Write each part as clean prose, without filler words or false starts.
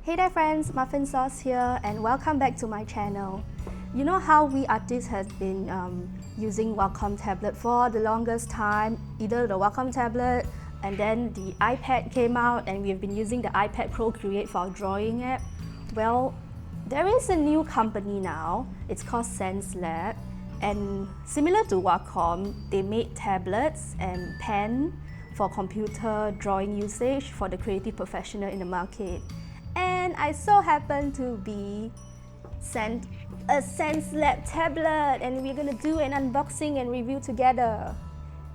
Hey there friends, Muffinsaurs here and welcome back to my channel. You know how we artists have been using Wacom tablet for the longest time, either the Wacom tablet and then the iPad came out and we have been using the iPad Procreate for our drawing app. Well, there is a new company now, it's called Xencelabs, and similar to Wacom, they made tablets and pen for computer drawing usage for the creative professional in the market. And I so happen to be sent a Xencelabs tablet and we're gonna do an unboxing and review together.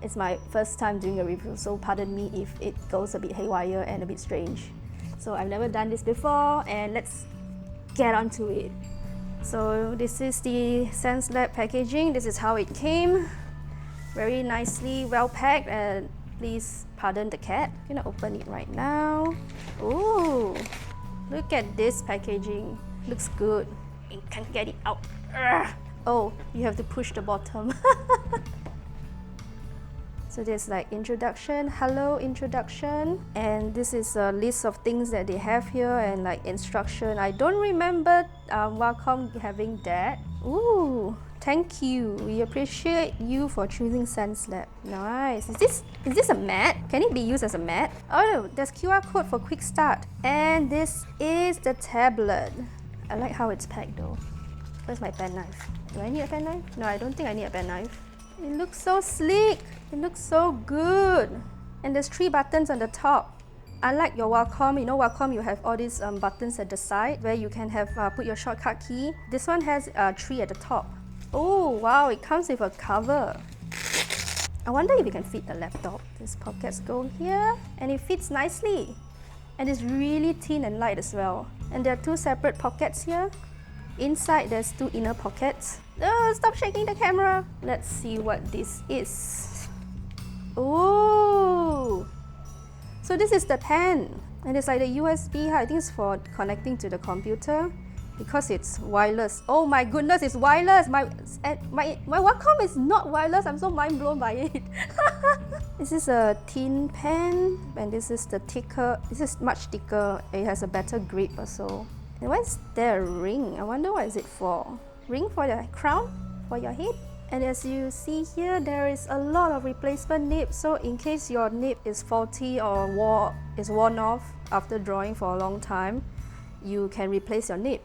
It's my first time doing a review, so pardon me if it goes a bit haywire and a bit strange. So I've never done this before and let's get on to it. So this is the Xencelabs packaging. This is how it came. Very nicely, well packed, and please pardon the cat. I'm gonna open it right now. Ooh, look at this packaging. Looks good. You can't get it out. Urgh. Oh, you have to push the bottom. So there's like introduction, hello introduction, and this is a list of things that they have here and like instruction. I don't remember Wacom having that. Ooh, thank you. We appreciate you for choosing Xencelabs. Nice. Is this a mat? Can it be used as a mat? Oh, there's QR code for quick start. And this is the tablet. I like how it's packed though. Where's my pen knife? Do I need a pen knife? No, I don't think I need a pen knife. It looks so sleek. It looks so good. And there's 3 buttons on the top. Unlike your Wacom, you know Wacom you have all these buttons at the side where you can have put your shortcut key. This one has 3 at the top. Oh wow, it comes with a cover. I wonder if you can fit the laptop. These pockets go here and it fits nicely. And it's really thin and light as well. And there are 2 separate pockets here. Inside there's 2 inner pockets. Oh, stop shaking the camera. Let's see what this is. Oh, so this is the pen. And it's like the USB, I think it's for connecting to the computer because it's wireless. Oh my goodness, it's wireless. My Wacom is not wireless. I'm so mind blown by it. This is a tin pen and this is the thicker. This is much thicker. It has a better grip also. And why is there a ring? I wonder what is it for? Ring for the crown? For your head? And as you see here, there is a lot of replacement nib. So in case your nib is faulty or is worn off after drawing for a long time, you can replace your nib.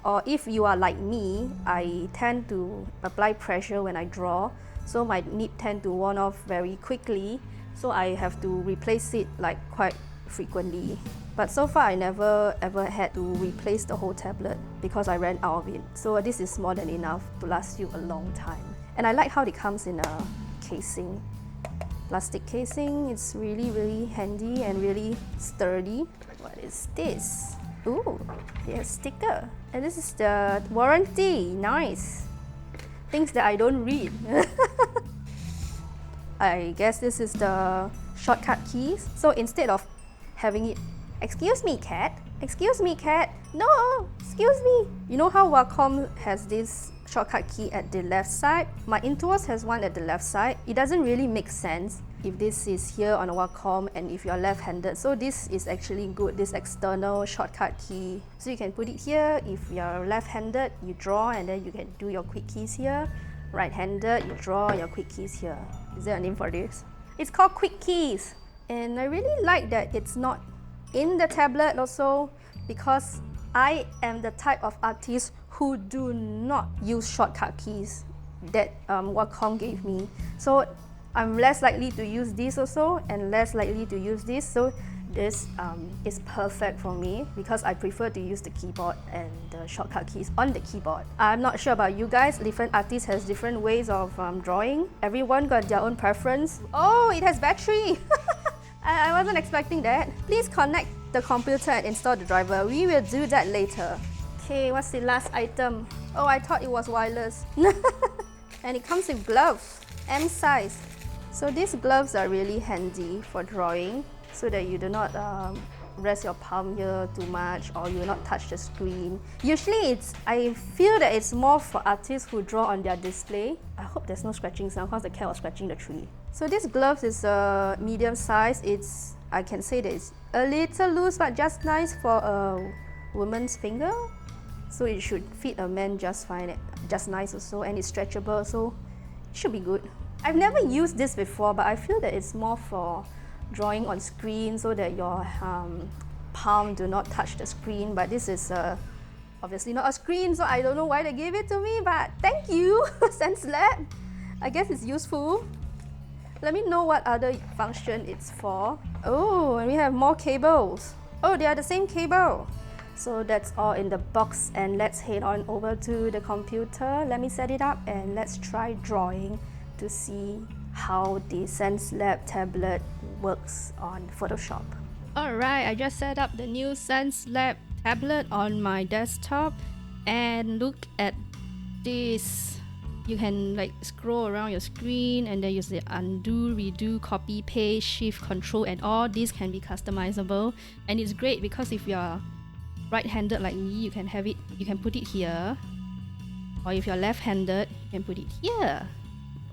Or if you are like me, I tend to apply pressure when I draw. So my nib tend to worn off very quickly. So I have to replace it like quite frequently. But so far I never ever had to replace the whole tablet because I ran out of it. So this is more than enough to last you a long time. And I like how it comes in a casing. Plastic casing, it's really handy and really sturdy. What is this? Ooh, there's a sticker. And this is the warranty, nice. Things that I don't read. I guess this is the shortcut keys. So instead of having it, excuse me cat, no, excuse me. You know how Wacom has this shortcut key at the left side? My Intuos has one at the left side. It doesn't really make sense if this is here on a Wacom and if you're left-handed. So this is actually good, this external shortcut key. So you can put it here. If you're left-handed, you draw and then you can do your quick keys here. Right-handed, you draw your quick keys here. Is there a name for this? It's called quick keys. And I really like that it's not in the tablet also because I am the type of artist who do not use shortcut keys that Wacom gave me. So I'm less likely to use this also and less likely to use this. So this is perfect for me because I prefer to use the keyboard and the shortcut keys on the keyboard. I'm not sure about you guys. Different artists has different ways of drawing. Everyone got their own preference. Oh, it has battery. I wasn't expecting that. Please connect the computer and install the driver. We will do that later. Okay, what's the last item? Oh, I thought it was wireless. And it comes with gloves, M size. So these gloves are really handy for drawing so that you do not rest your palm here too much or you will not touch the screen. Usually I feel that it's more for artists who draw on their display. I hope there's no scratching sound because the cat was scratching the tree. So this gloves is a medium size. I can say that it's a little loose but just nice for a woman's finger, so it should fit a man just fine, just nice also, and it's stretchable, so it should be good. I've never used this before, but I feel that it's more for drawing on screen so that your palm do not touch the screen, but this is obviously not a screen, so I don't know why they gave it to me, but thank you, Xencelabs. I guess it's useful. Let me know what other function it's for. Oh, and we have more cables. Oh, they are the same cable. So that's all in the box, and let's head on over to the computer. Let me set it up and let's try drawing to see how the Xencelabs tablet works on Photoshop. Alright, I just set up the new Xencelabs tablet on my desktop, and look at this. You can like scroll around your screen, and then use the undo, redo, copy, paste, shift, control, and all these can be customizable. And it's great because if you're right-handed like me, you can have it, you can put it here, or if you're left-handed, you can put it here,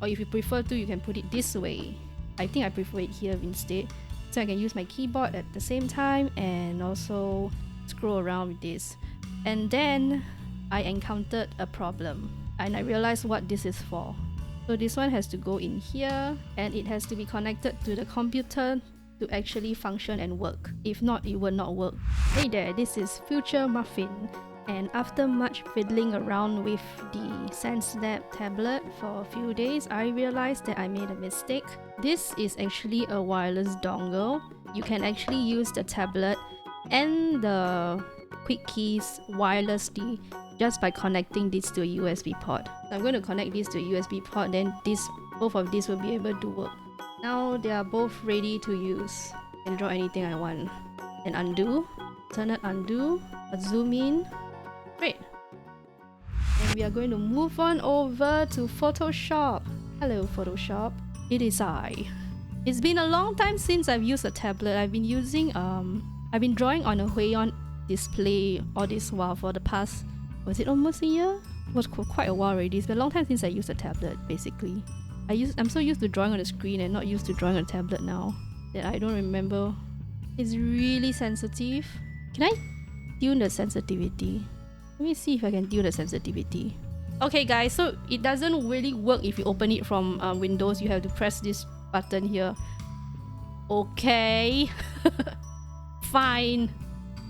or if you prefer to, you can put it this way. I think I prefer it here instead, so I can use my keyboard at the same time and also scroll around with this. And then I encountered a problem, and I realized what this is for. So this one has to go in here, and it has to be connected to the computer to actually function and work. If not, it will not work. Hey there, this is Future Muffin, and after much fiddling around with the Xencelabs tablet for a few days, I realized that I made a mistake. This is actually a wireless dongle. You can actually use the tablet and the quick keys wirelessly just by connecting this to a USB port. So I'm going to connect this to a USB port, then both of these will be able to work. Now they are both ready to use. I can draw anything I want. And undo, alternate undo, zoom in. Great. And we are going to move on over to Photoshop. Hello Photoshop, it is I. It's been a long time since I've used a tablet. I've been using I've been drawing on a Wacom display all this while for the past, was it almost a year? It was quite a while already. It's been a long time since I used a tablet basically. I'm so used to drawing on the screen and not used to drawing on a tablet now that I don't remember. It's really sensitive. Can I tune the sensitivity? Let me see if I can tune the sensitivity. Okay guys, so it doesn't really work if you open it from Windows. You have to press this button here. Okay. Fine.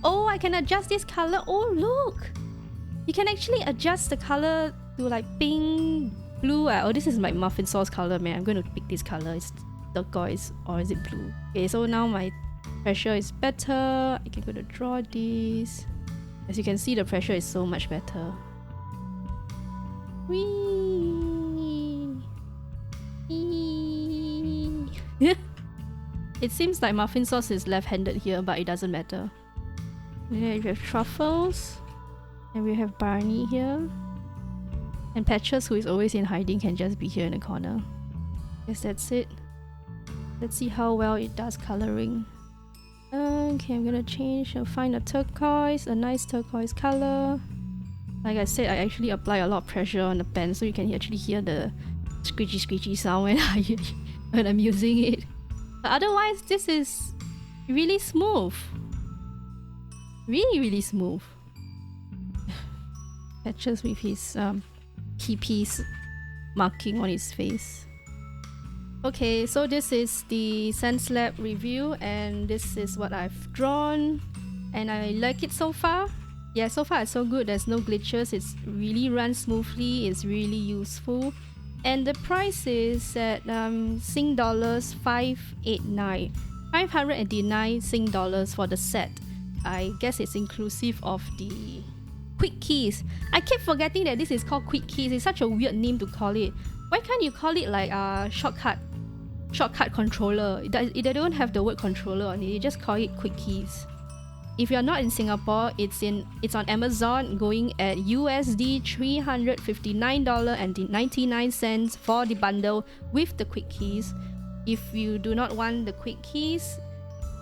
Oh, I can adjust this color. Oh look! You can actually adjust the color to like pink, blue. Oh, this is my Muffinsaurs color, man. I'm going to pick this color. It's turquoise, or is it blue? Okay, so now my pressure is better. I can go to draw this. As you can see, the pressure is so much better. Whee! It seems like Muffinsaurs is left-handed here, but it doesn't matter. Okay, we have Truffles, and we have Barney here. And Patches, who is always in hiding, can just be here in the corner. Guess that's it. Let's see how well it does coloring. Okay, I'm gonna change and find a turquoise, a nice turquoise color. Like I said, I actually apply a lot of pressure on the pen, so you can actually hear the screechy sound when I'm using it. But otherwise, this is really smooth. Really smooth. Patches with his key piece marking on his face. Okay, so this is the Xencelabs review, and this is what I've drawn, and I like it so far. Yeah, so far it's so good. There's no glitches. It's really runs smoothly. It's really useful, and the price is at Sing dollars 589, 589 Sing dollars for the set. I guess it's inclusive of the quick keys. I keep forgetting that this is called quick keys. It's such a weird name to call it. Why can't you call it like a shortcut controller? They don't have the word controller on it. You just call it quick keys. If you're not in Singapore, it's on Amazon, going at USD $359.99 for the bundle with the quick keys. If you do not want the quick keys,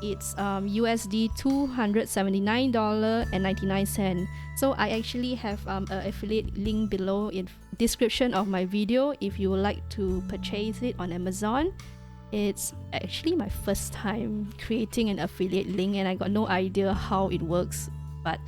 it's USD $279.99. So I actually have an affiliate link below in description of my video if you would like to purchase it on Amazon. It's actually my first time creating an affiliate link, and I got no idea how it works, but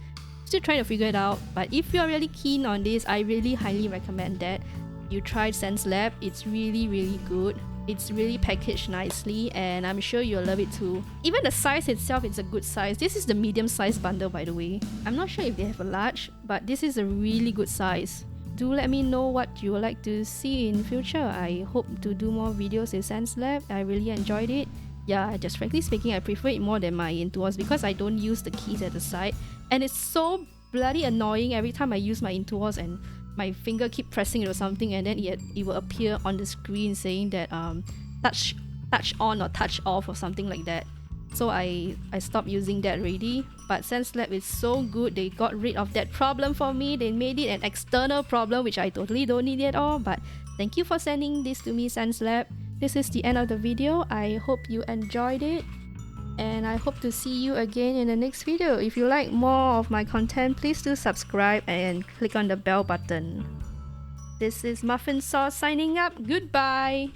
still trying to figure it out, but if you're really keen on this, I really highly recommend that you try Xencelabs. It's really good. It's really packaged nicely, and I'm sure you'll love it too. Even the size itself is a good size. This is the medium size bundle, by the way. I'm not sure if they have a large, but this is a really good size. Do let me know what you would like to see in future. I hope to do more videos with Xencelabs. I really enjoyed it. Yeah, just frankly speaking, I prefer it more than my Intuos because I don't use the keys at the side, and it's so bloody annoying every time I use my Intuos and my finger keep pressing it or something, and then it will appear on the screen saying that touch on or touch off or something like that. So I stopped using that already. But Xencelabs is so good, they got rid of that problem for me. They made it an external problem, which I totally don't need at all. But thank you for sending this to me, Xencelabs. This is the end of the video. I hope you enjoyed it, and I hope to see you again in the next video. If you like more of my content, please do subscribe and click on the bell button. This is Muffinsaurs signing up. Goodbye!